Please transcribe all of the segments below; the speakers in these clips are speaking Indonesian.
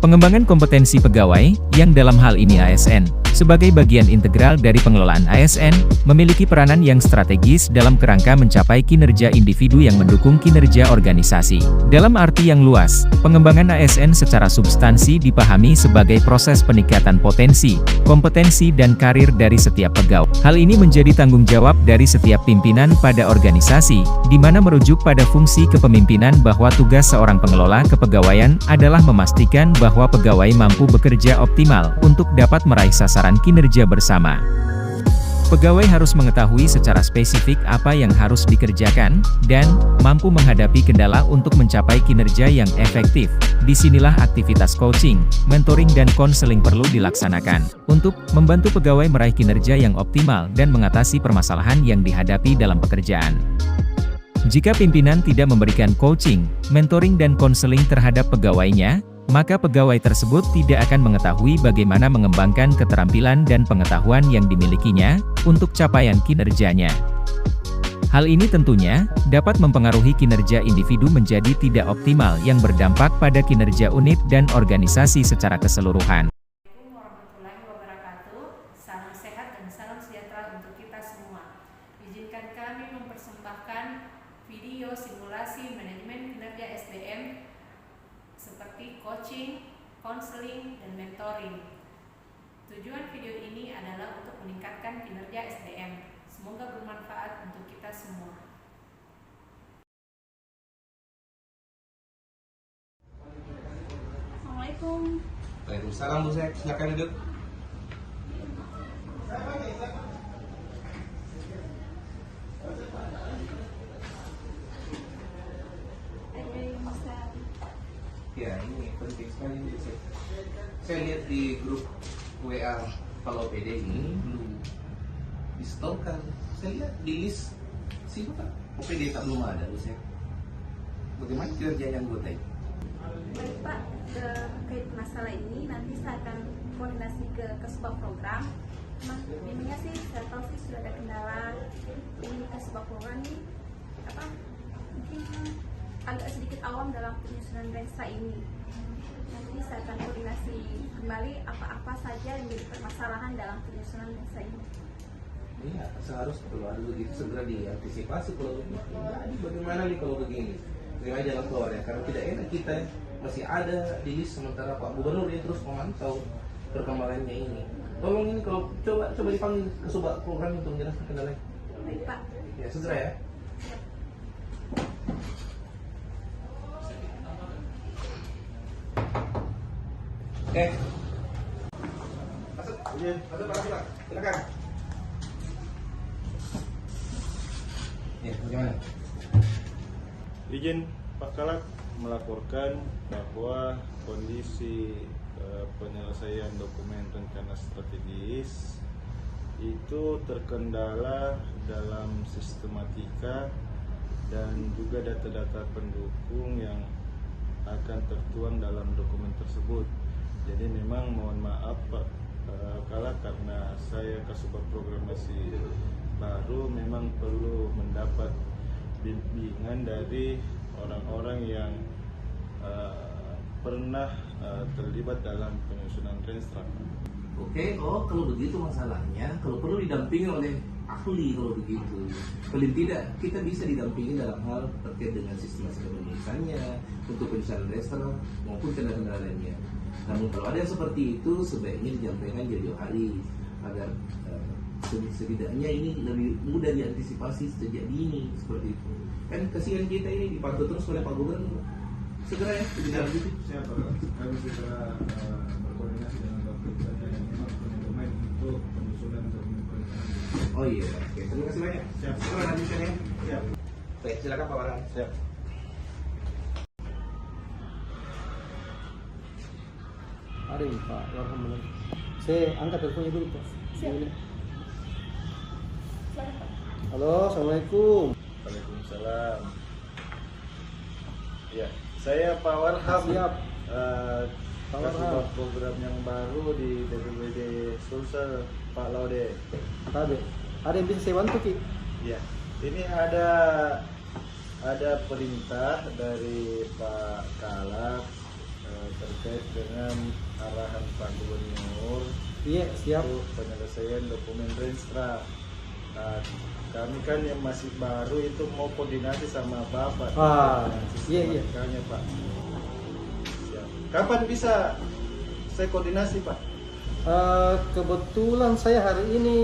Pengembangan kompetensi pegawai, yang dalam hal ini ASN, sebagai bagian integral dari pengelolaan ASN, memiliki peranan yang strategis dalam kerangka mencapai kinerja individu yang mendukung kinerja organisasi. Dalam arti yang luas, pengembangan ASN secara substansi dipahami sebagai proses peningkatan potensi, kompetensi dan karir dari setiap pegawai. Hal ini menjadi tanggung jawab dari setiap pimpinan pada organisasi, di mana merujuk pada fungsi kepemimpinan bahwa tugas seorang pengelola kepegawaian adalah memastikan bahwa pegawai mampu bekerja optimal untuk dapat meraih sasaran kinerja bersama. Pegawai harus mengetahui secara spesifik apa yang harus dikerjakan, dan mampu menghadapi kendala untuk mencapai kinerja yang efektif. Disinilah aktivitas coaching, mentoring dan konseling perlu dilaksanakan, untuk membantu pegawai meraih kinerja yang optimal dan mengatasi permasalahan yang dihadapi dalam pekerjaan. Jika pimpinan tidak memberikan coaching, mentoring dan konseling terhadap pegawainya, maka pegawai tersebut tidak akan mengetahui bagaimana mengembangkan keterampilan dan pengetahuan yang dimilikinya untuk capaian kinerjanya. Hal ini tentunya dapat mempengaruhi kinerja individu menjadi tidak optimal yang berdampak pada kinerja unit dan organisasi secara keseluruhan. Assalamualaikum warahmatullahi wabarakatuh. Salam sehat dan salam sejahtera untuk kita semua. Izinkan kami mempersembahkan video simulasi manajemen kinerja SDM seperti coaching, konseling, dan mentoring. Tujuan video ini adalah untuk meningkatkan kinerja SDM. Semoga bermanfaat untuk kita semua. Assalamualaikum. Waalaikumsalam Bu Sek, silakan duduk. Ya, ini penting sekali Bu Sek. Saya lihat di grup WA Palau PD ini belum disetorkan. Saya lihat di list si Bapak OPD tak belum ada Bu Sek. Bagaimana kerjanya anggota ini? Baik Pak, terkait masalah ini nanti saya akan koordinasi ke sebuah program. Nah, bimbingnya sih saya tahu sih sudah ada kendala ini ke sebuah program ini mungkin agak sedikit awam dalam penyusunan Rensa ini. Nanti saya akan koordinasi kembali apa-apa saja yang menjadi permasalahan dalam penyusunan Rensa ini. Iya, seharusnya kalau ada begitu segera diantisipasi. Kalau jadi bagaimana nih kalau begini? Terima jalan keluar ya, karena tidak enak kita masih ada di list sementara Pak Gubernur dia terus memantau perkembangannya ini. Tolong ini kalau coba dipanggil ke sebuah program untuk menjelaskan kendalanya. Baik Pak. Ya segera ya. Oke. Masuk Pak, silakan. Ya, bagaimana? Izin Pak Kalak melaporkan bahwa kondisi penyelesaian dokumen rencana strategis itu terkendala dalam sistematika dan juga data-data pendukung yang akan tertuang dalam dokumen tersebut. Jadi memang mohon maaf Pak Kalak, karena saya Kasubag Programasi baru memang perlu mendapat bimbingan dari orang-orang yang pernah terlibat dalam penyusunan Renstra. Oke, kalau begitu masalahnya, kalau perlu didampingi oleh ahli kalau begitu. Paling tidak kita bisa didampingi dalam hal terkait dengan sistematika penulisannya, untuk penyusunan Renstra maupun kendala-kendala lainnya. Namun kalau ada yang seperti itu sebaiknya disampaikan jauh hari agar setidaknya ini lebih mudah diantisipasi sejak dini seperti itu. Kan kasihan kita ini dipantau terus oleh Pak Gubernur. Segera ya, dilanjuti. Siapa? Kami sudah berkoordinasi dengan Bapak yang memang punya domain untuk penyusunan dokumen perencanaan. Oh iya, oke. Terima kasih banyak. Siap. Segera lanjutkan ya. Siap. Baik, silakan Pak Warang. Siap. Ada ini Pak Warham. Saya angkat teleponnya dulu Pak. Ini. Halo, Assalamualaikum. Waalaikumsalam. Ya, saya Pak Warham. Siap. Pak Warham. Program yang baru di BPBD Sulsel Pak Laude. Ada yang bisa saya bantu Ki? Ya, ini ada perintah dari Pak Kalak terkait dengan arahan Pak Gubernur Iya, siap. untuk penyelesaian dokumen Renstra. Nah, kami kan yang masih baru itu mau koordinasi sama Bapak. Ah, dengan iya, iya. sistematikanya, Pak. Siap. Kapan bisa saya koordinasi, Pak? Kebetulan saya hari ini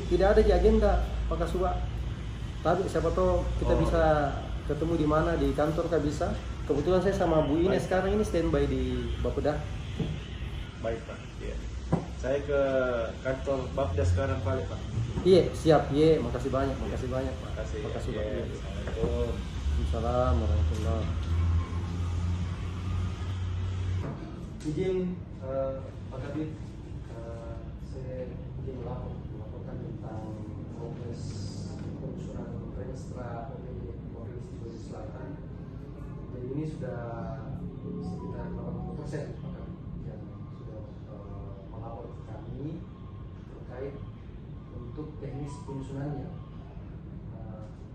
tidak ada di agenda Pak Kasubag. Tapi siapa tahu kita Oh. bisa ketemu di mana, di kantor kah bisa. Kebetulan saya sama Bu Ines Baik. sekarang ini standby di Bapeda. Baik, Pak. Iya. Saya ke kantor Bapeda sekarang, Pak. Iya, siap. Iya, makasih banyak Pak. Terima kasih. Pak Kasubag. Iya. Iya. Assalamualaikum. Waalaikumsalam warahmatullahi. Izin Pak Kabid, saya izin melaporkan tentang progres penyusunan Renstra OPD Provinsi Sulawesi Selatan. Jadi ini sudah sekitar 80% Pak Kabid yang sudah melapor ke kami terkait untuk teknis penyusunannya.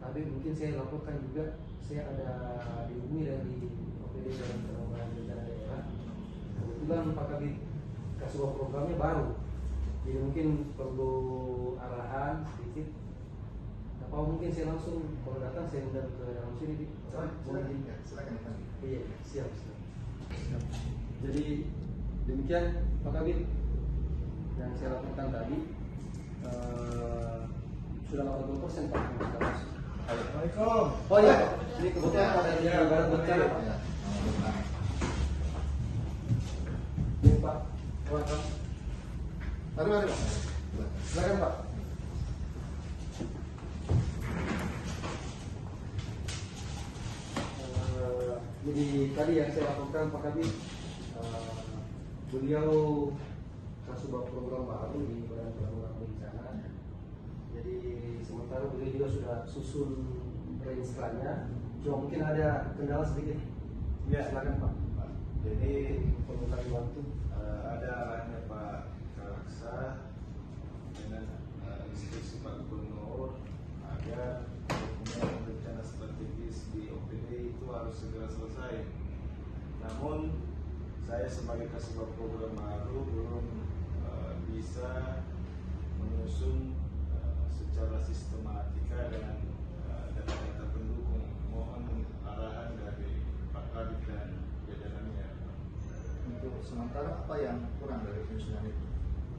Tapi mungkin saya laporkan juga, saya ada dihubungi dari OPD dalam penanggulangan bencana daerah. Kebetulan Pak Kabid Kasubag programnya baru, jadi mungkin perlu arahan sedikit. Apa mungkin saya langsung kalau datang saya undang ke dalam sini? Silakan. Iya, siap. Jadi demikian Pak Kabid yang saya laporkan tadi. Sudah 80% Pak. Assalamualaikum. Oh iya, ini kebetulan ada di barat bencana Pak. Ini Pak, welcome. Mari, Pak. Silakan Pak. Jadi tadi yang saya lakukan Pak Kabid, beliau Kasubag program baru di Badan Penanggulangan Bencana. Jadi sementara beliau juga sudah susun Renstranya, cuma mungkin ada kendala sedikit. Ya. Silakan Pak. Jadi Perlu kami bantu. ada arahnya Pak Kalaksa dengan instruksi Pak Gubernur agar dokumen rencana strategis di OPD itu harus segera selesai. Namun saya sebagai Kasubag program baru belum bisa menyusun secara sistematika dengan data-data pendukung. Mohon arahan dari Pak Kabid dan jajarannya. Untuk sementara apa yang kurang dari penyusunan itu?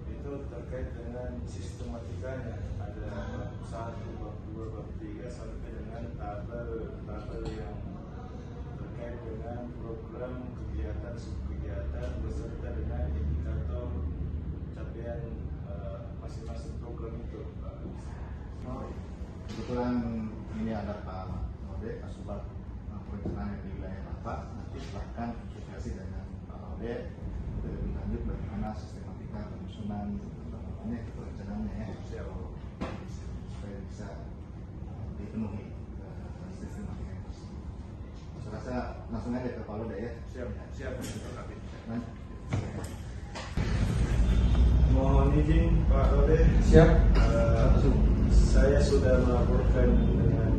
Itu terkait dengan sistematikanya, ada bab 1, bab 2, bab 3 sampai dengan tabel yang terkait dengan program kegiatan subkegiatan beserta dengan indikator capaian masing-masing program itu. Kebetulan ini ada Pak Mode Kasubag perencanaan di wilayah Bapak. Nanti silahkan konsultasi dengan Pak Mode lebih lanjut bagaimana sistematika penyusunan perencanaannya ya, supaya bisa dipenuhi sistematika itu. Saya rasa langsung aja ke Pak Mode ya. Siap, Pak Kabid. Nah, Mohon izin Pak Lode. Siap. Saya sudah melaporkan dengan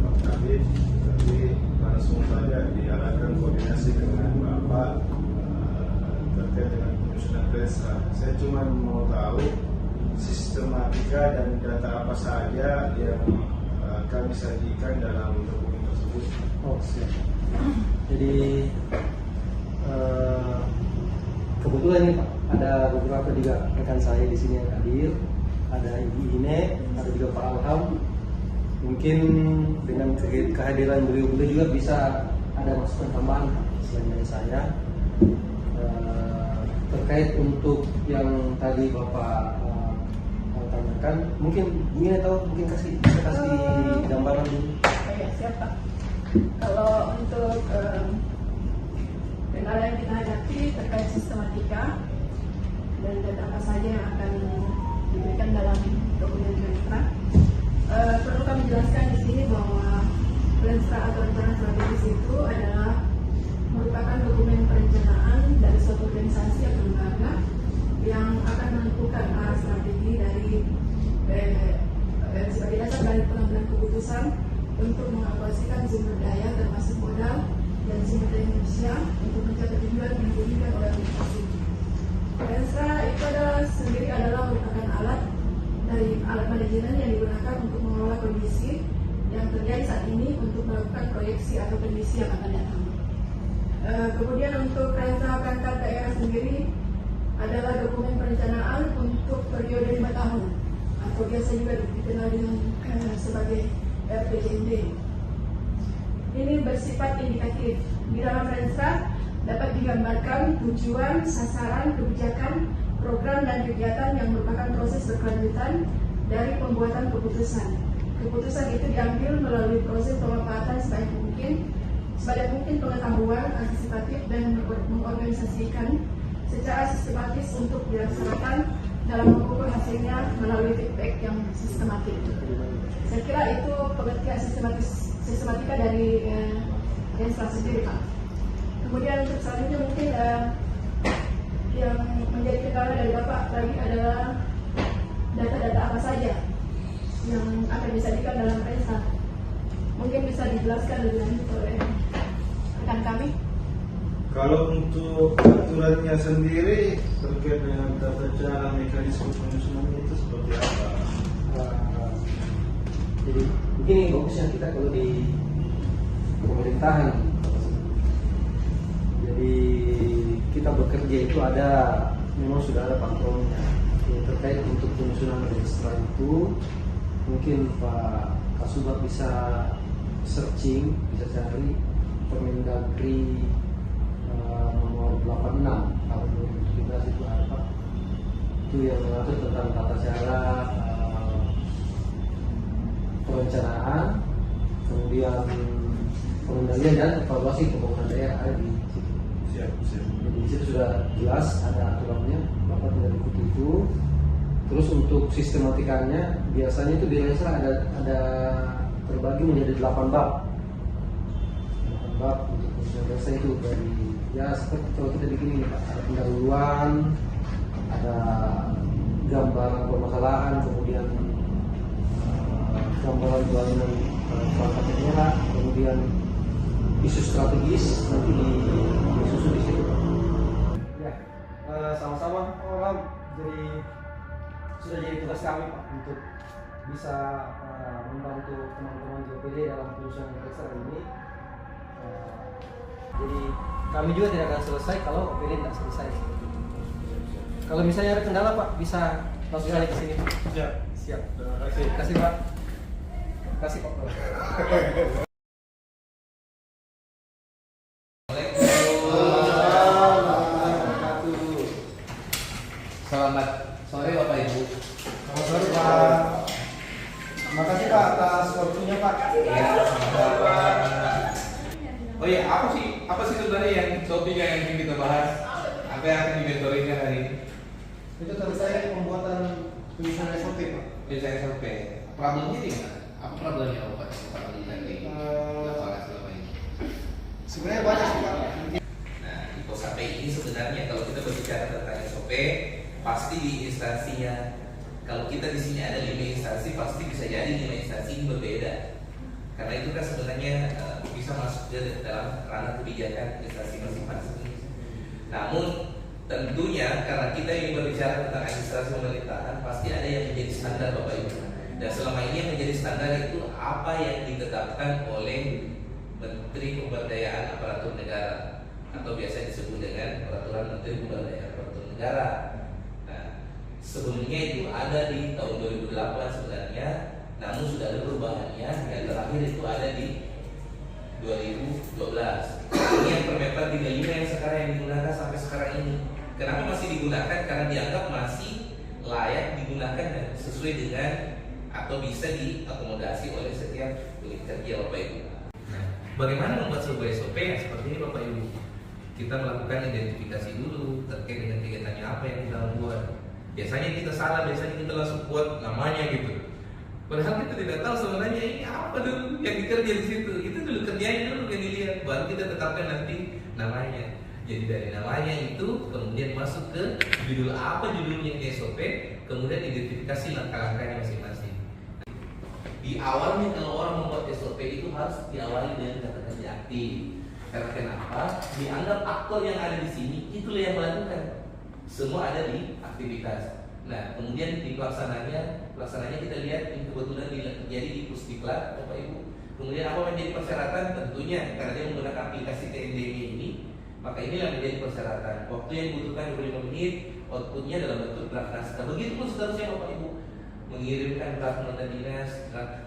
Pak Kabid, tapi langsung saja diarahkan koordinasi dengan Bapak terkait dengan penyusunan Renstra. Saya cuma mau tahu sistematika dan data apa saja yang kami sajikan dalam dokumen tersebut. Oh siap. Jadi kebetulan ini Pak, ada beberapa juga rekan saya di sini yang hadir. Ada Ibu Ine, ada juga Pak Alham. Mungkin dengan kehadiran beliau juga bisa ada masukan tambahan selain dari saya. Terkait untuk yang tadi Bapak tanyakan, mungkin Bu Ine tahu, mungkin kasih gambaran dulu. Oke, siap Pak. Kalau untuk kendala yang kita hadapi terkait sistematika dan data apa saja yang akan diberikan dalam dokumen Renstra, perlu kami jelaskan di sini bahwa Renstra atau rencana strategis itu adalah merupakan dokumen perencanaan dari suatu organisasi atau lembaga yang akan menentukan arah strategi dari sebagai dasar dari pengambilan keputusan untuk mengalokasikan sumber daya termasuk modal dan sumber daya manusia untuk mencapai tujuan yang manajemen yang digunakan untuk mengelola kondisi yang terjadi saat ini untuk melakukan proyeksi atau prediksi yang akan datang. Kemudian untuk kerangka perangkat daerah sendiri adalah dokumen perencanaan untuk periode 5 tahun atau biasa juga dikenal dengan sebagai RPJMD. Ini bersifat indikatif. Di dalam Renstra dapat digambarkan tujuan, sasaran, kebijakan, program dan kegiatan yang merupakan proses berkelanjutan dari pembuatan keputusan. Keputusan itu diambil melalui proses pemanfaatan sebanyak mungkin pengetahuan antisipatif dan mengorganisasikan secara sistematis untuk dilaksanakan dalam mengukur hasilnya melalui feedback yang sistematik. Saya kira itu pengertian sistematika dari Renstra sendiri, Pak. Kemudian untuk selanjutnya mungkin yang menjadi kendala dari Bapak lagi adalah data-data apa saja yang akan disajikan dalam Renstra. Mungkin bisa dijelaskan lebih lanjut oleh rekan kami. Kalau untuk aturannya sendiri terkait dengan tata cara mekanisme penyusunan itu seperti apa? Jadi begini bagusnya kita kalau di pemerintahan. Jadi kita bekerja itu memang sudah ada patronnya. Terkait untuk penyusunan Renstra itu mungkin Pak Kasubag bisa searching, bisa cari Permendagri nomor 86 tahun 2017 itu apa? Itu yang mengatur tentang tata cara perencanaan, kemudian pengendalian dan evaluasi pembangunan daerah ada di situ. Siap. Jadi di situ sudah jelas ada aturannya, Bapak tinggal ikuti itu. Terus untuk sistematikanya biasanya itu di Renstra ada terbagi menjadi 8 bab. 8 bab untuk penyusunan Renstra itu dari seperti kalau kita bikin ini Pak, ada pendahuluan, ada gambaran permasalahan, kemudian gambaran pelayanan perangkat daerah, kemudian isu strategis nanti disusun di situ. Ya, sama-sama orang jadi sudah jadi tugas kami Pak untuk bisa membantu teman-teman JOPD dalam penyusunan Renstra ini. Jadi kami juga tidak akan selesai kalau OPD tidak selesai. Kalau misalnya ada kendala Pak bisa langsung saja ke sini. Siap. Terima kasih. Kasih Pak. Kasih Pak. Selamat sore Bapak Ibu. Selamat sore Pak. Terima kasih Pak atas waktunya Pak. Ya, sama-sama. Oh iya, apa sih sebenarnya yang topiknya yang ingin kita bahas? Apa yang akan dimentoringkan hari ini? Itu terkait pembuatan penyusunan SOP Pak. Penyusunan SOP. Problemnya di mana? Apa problemnya Bapak? Problem tadi lapangan selama ini. Sebenarnya banyak sih Pak. Nah, di POSAP ini sebenarnya kalau kita berbicara tentang SOP, pasti di instansinya. Kalau kita di sini ada 5 instansi, pasti bisa jadi 5 instansi ini berbeda. Karena itu kan sebenarnya bisa masuk ke dalam ranah kebijakan instansi masing-masing. Namun tentunya karena kita ini berbicara tentang administrasi pemerintahan, pasti ada yang menjadi standar Bapak Ibu. Dan selama ini yang menjadi standar itu apa yang ditetapkan oleh Menteri Pemberdayaan Aparatur Negara atau biasa disebut dengan Peraturan Menteri Pemberdayaan Aparatur Negara. Nah, sebelumnya itu ada di tahun 2008 sebenarnya, namun sudah ada perubahannya. Yang terakhir itu ada di 2012. Ini yang Permendagri 35 yang sekarang yang digunakan sampai sekarang ini. Kenapa masih digunakan? Karena dianggap masih layak digunakan dan sesuai dengan atau bisa diakomodasi oleh setiap unit kerja Bapak Ibu. Nah, bagaimana membuat sebuah SOP yang seperti ini Bapak Ibu? Kita melakukan identifikasi dulu terkait dengan kegiatannya apa yang kita buat. Biasanya kita salah, biasanya kita langsung buat namanya gitu. Padahal kita tidak tahu sebenarnya ini apa dulu yang dikerja di situ. Itu dulu kerjanya dulu yang dilihat, baru kita tetapkan nanti namanya. Jadi dari namanya itu kemudian masuk ke judul apa judulnya di SOP, kemudian identifikasi langkah-langkahnya masing-masing. Di awalnya kalau orang membuat SOP itu harus diawali dengan kata kerja aktif. Karena kenapa? Dianggap aktor yang ada di sini itulah yang melakukan. Semua ada di aktivitas. Nah, kemudian di pelaksananya kita lihat ini kebetulan terjadi di Pusdiklat, Bapak Ibu. Kemudian apa menjadi persyaratan? Tentunya karena dia menggunakan aplikasi TNDG ini, maka inilah menjadi persyaratan. Waktu yang dibutuhkan 25 menit, outputnya dalam bentuk draft naskah. Begitu pun seterusnya Bapak Ibu, mengirimkan draft nota dinas.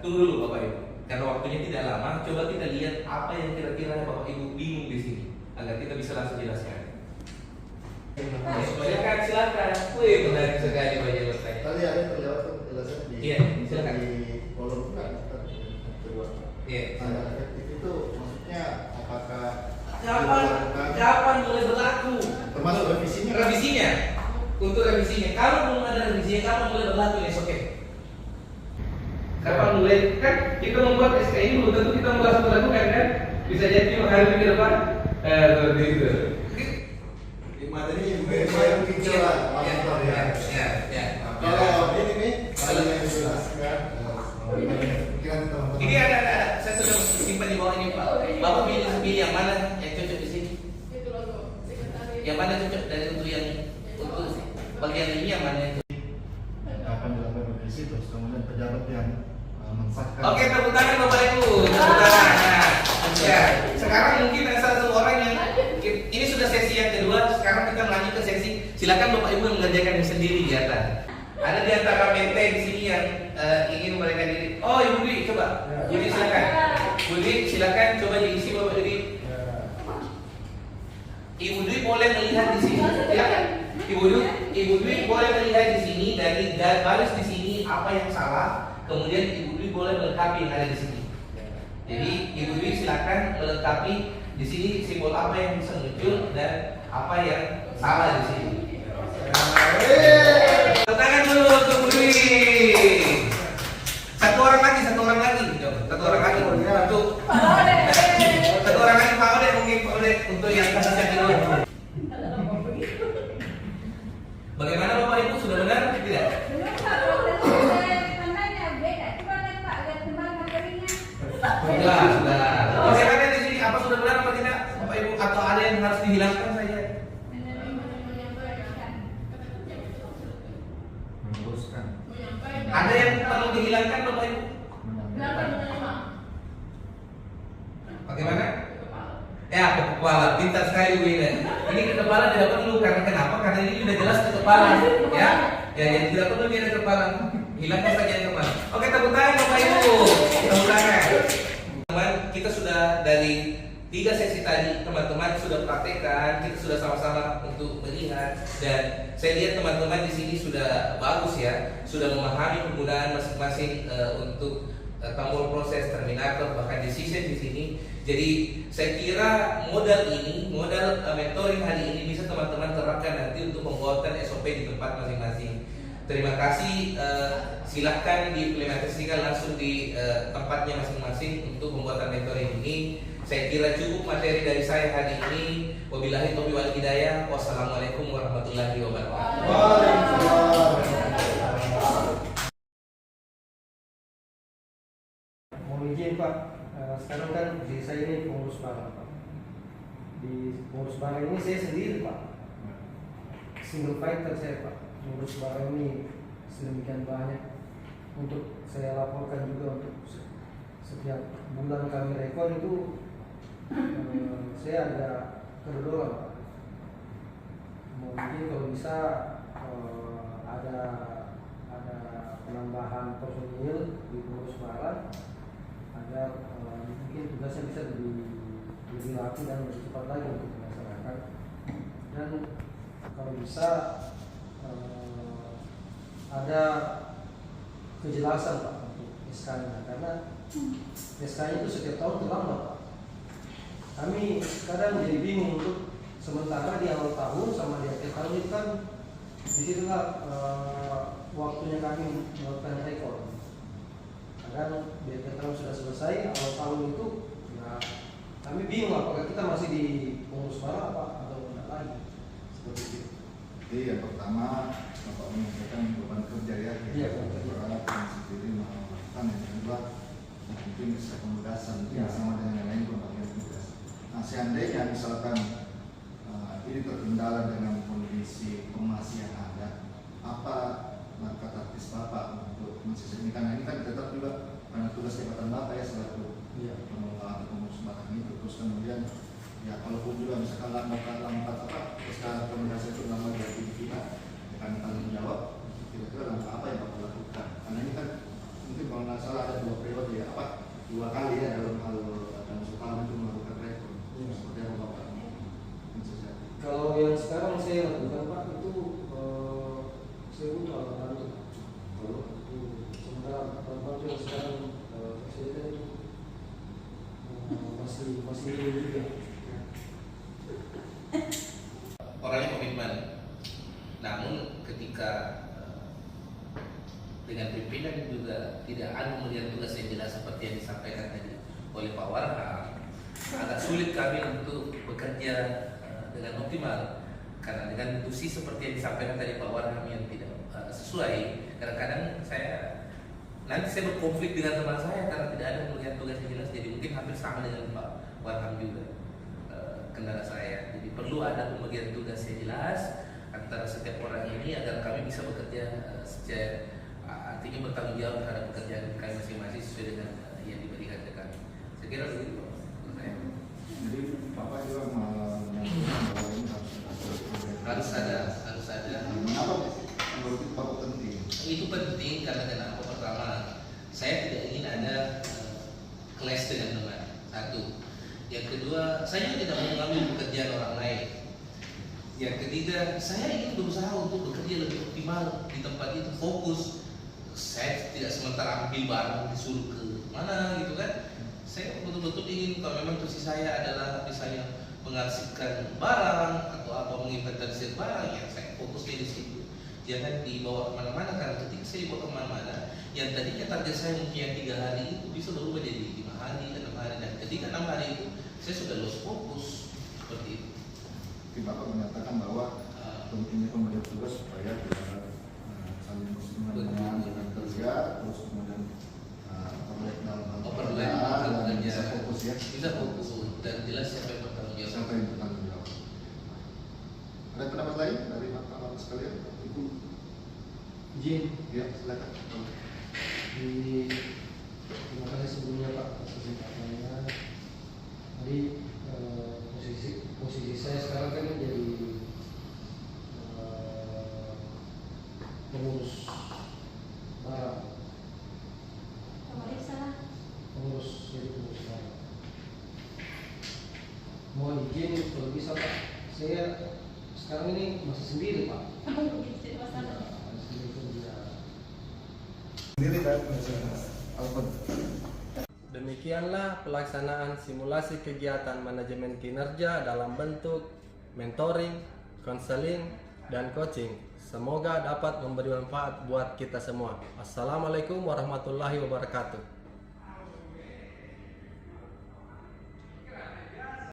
Tunggu dulu Bapak Ibu, karena waktunya tidak lama. Coba kita lihat apa yang kira-kira Bapak Ibu bingung di sini, agar kita bisa langsung jelaskan. Silakan, silakan. Wih, menarik sekali banyak bertanya. Tadi ada terjawab penjelasan di Iya, silakan. di kolom kedua. Iya. Standar efektif itu maksudnya apakah Kapan mulai berlaku? termasuk revisinya? Revisinya, untuk revisinya. Kalau belum ada revisinya, kapan mulai berlaku ya? Oke. Kapan mulai? Kan kita membuat SK ini belum tentu kita mau langsung lakukan kan? Bisa jadi 5 hari ke depan. Seperti itu. Materinya juga saya mungkin coba Ya. kalau ini nih kalau yang dijelaskan pikiran teman-teman Ini ada. Saya sudah simpan di bawah ini Pak. Bapak pilih yang mana yang cocok di sini? Yang mana cocok dari untuk bagian ini yang mana? akan dilakukan revisi terus kemudian pejabat yang mensahkan. Oke, tepuk tangan Bapak Ibu. Tepuk tangan. Nah, ya, sekarang mungkin ada satu orang yang ini sudah sesi yang kedua. Sekarang kita melanjut ke sesi. Silakan Bapak Ibu yang mengerjakan ini sendiri di atas. Ada di antara PT di sini yang ingin mereka diri. Oh, Ibu Dwi, coba. Ibu Dwi silakan. Ibu Dwi silakan coba diisi Bapak Dwi. Ibu Dwi boleh melihat di sini. Silakan. Ibu Dwi boleh melihat di sini dari baris di sini apa yang salah. Kemudian Ibu Dwi boleh melengkapi yang ada di sini. Jadi Ibu Dwi silakan melengkapi di sini simbol apa yang bisa muncul dan apa yang salah di sini. Tangan dulu untuk Ibu Dwi. Satu orang lagi. Untuk satu orang lagi Pak Ode mungkin Pak Ode untuk yang kasus yang kedua. Bagaimana Bapak Ibu sudah benar atau tidak? Sudah. Bagaimana di sini? Apa sudah benar apa tidak, Bapak Ibu? Atau ada yang harus dihilangkan saja? Meneruskan. Ada yang perlu dihilangkan, Bapak Ibu? Bagaimana? Ya, ke kepala. Pintar sekali Bu ini. Ini ke kepala tidak perlu karena kenapa? Karena ini sudah jelas ke kepala. Ya, yang tidak perlu dia ada kepala. Hilangkan saja yang kepala. Oke, tepuk tangan Bapak Ibu. Tepuk tangan. Teman, kita sudah dari 3 sesi tadi, teman-teman sudah praktekkan, kita sudah sama-sama untuk melihat dan saya lihat teman-teman di sini sudah bagus ya, sudah memahami penggunaan masing-masing untuk tombol proses terminator bahkan decision di sini. Jadi saya kira modal mentoring hari ini bisa teman-teman terapkan nanti untuk membuatkan SOP di tempat masing-masing. Terima kasih, silahkan diimplementasikan langsung di tempatnya masing-masing untuk pembuatan mentoring ini. Saya kira cukup materi dari saya hari ini. Wabillahi taufiq wal hidayah. Wassalamualaikum warahmatullahi wabarakatuh. Mohon izin Pak, sekarang kan di saya ini pengurus barang Pak. Di pengurus barang ini saya sendiri Pak, single fighter saya Pak. Pengurus barang ini sedemikian banyak untuk saya laporkan juga untuk setiap bulan kami rekor itu saya ada kedorong Pak. Mungkin kalau bisa ada penambahan personil di pengurus barang agar mungkin tugasnya bisa lebih rapi dan lebih cepat lagi untuk masyarakat. Dan kalau bisa ada kejelasan Pak untuk SK-nya, karena SK-nya itu setiap tahun terlambat Pak. Kami kadang jadi bingung untuk sementara di awal tahun sama di akhir tahun itu kan disitulah waktunya kami melakukan rekor. Kadang di akhir tahun sudah selesai, awal tahun itu ya kami bingung apakah kita masih di pengurus barang apa atau tidak lagi seperti itu. Jadi yang pertama Bapak menyampaikan beban kerja ya, Iya, berat yang sendiri melakukan. Yang kedua mungkin bisa penugasan Ya. sama dengan yang lain pembagian tugas. Nah, seandainya misalkan ini terkendala dengan kondisi formasi yang ada, apa langkah taktis Bapak untuk mensistemkan ini kan tetap juga karena tugas jabatan Bapak ya selaku pengelola atau pengurus barang itu, terus kemudian ya kalaupun juga misalkan langkah apa pasca komunikasi itu lama dari kita akan tanggung jawab kira-kira langkah apa yang Bapak lakukan, karena ini kan mungkin kalau nggak salah ada 2 periode ya, dua kali ya dalam hal dan setahun itu melakukan rekor seperti apa Bapak? Kalau yang sekarang saya lakukan Pak itu saya butuh alat bantu. Kalau itu sementara alat bantu yang sekarang saya itu masih juga. Orangnya komitmen, namun ketika dengan pimpinan juga tidak ada melihat tugas yang jelas seperti yang disampaikan tadi oleh Pak Warham, agak sulit kami untuk bekerja dengan optimal, karena dengan tusi seperti yang disampaikan tadi Pak Warham yang tidak sesuai, kadang-kadang nanti saya berkonflik dengan teman saya karena tidak ada melihat tugas yang jelas. Jadi mungkin hampir sama dengan Pak Warham juga kendala saya. Jadi perlu ada pembagian tugas yang jelas antara setiap orang ini agar kami bisa bekerja secara artinya bertanggung jawab terhadap pekerjaan kami masing-masing sesuai dengan yang diberikan ke kami. Saya kira begitu Pak. Jadi Bapak juga menyampaikan bahwa ini harus ada. Mengapa menurut Bapak penting? Itu penting karena kenapa? Pertama, saya tidak ingin ada clash dengan teman. Satu. Yang kedua, saya tidak mau mengambil pekerjaan orang lain. Yang ketiga, saya ingin berusaha untuk bekerja lebih optimal di tempat itu, fokus. Saya tidak sementara ambil barang disuruh ke mana gitu kan. Saya betul-betul ingin, kalau memang tugas saya adalah misalnya mengarsipkan barang atau apa menginventarisir barang, ya saya fokusnya di situ. Jangan dibawa kemana-mana, karena ketika saya dibawa kemana-mana, yang tadinya target saya mungkin 3 hari itu bisa berubah jadi 5 hari, 6 hari, dan ketika 6 hari itu saya sudah lost fokus seperti itu. Bapak menyatakan bahwa pentingnya pemberian tugas supaya tidak saling bersentuhan dengan kerja, terus kemudian bisa fokus ya. Bisa fokus dan jelas siapa yang bertanggung jawab. Siapa yang bertanggung jawab. Ada pendapat lain dari Bapak sekalian? Ibu. Izin. Ya, silakan. Terima kasih sebelumnya Pak atas kesempatannya. Tadi posisi saya sekarang kan menjadi pengurus barang. Pengurus barang. Mohon izin kalau bisa Pak, saya sekarang ini masih sendiri Pak. Sendiri kan? Demikianlah pelaksanaan simulasi kegiatan manajemen kinerja dalam bentuk mentoring, konseling, dan coaching. Semoga dapat memberi manfaat buat kita semua. Assalamualaikum warahmatullahi wabarakatuh.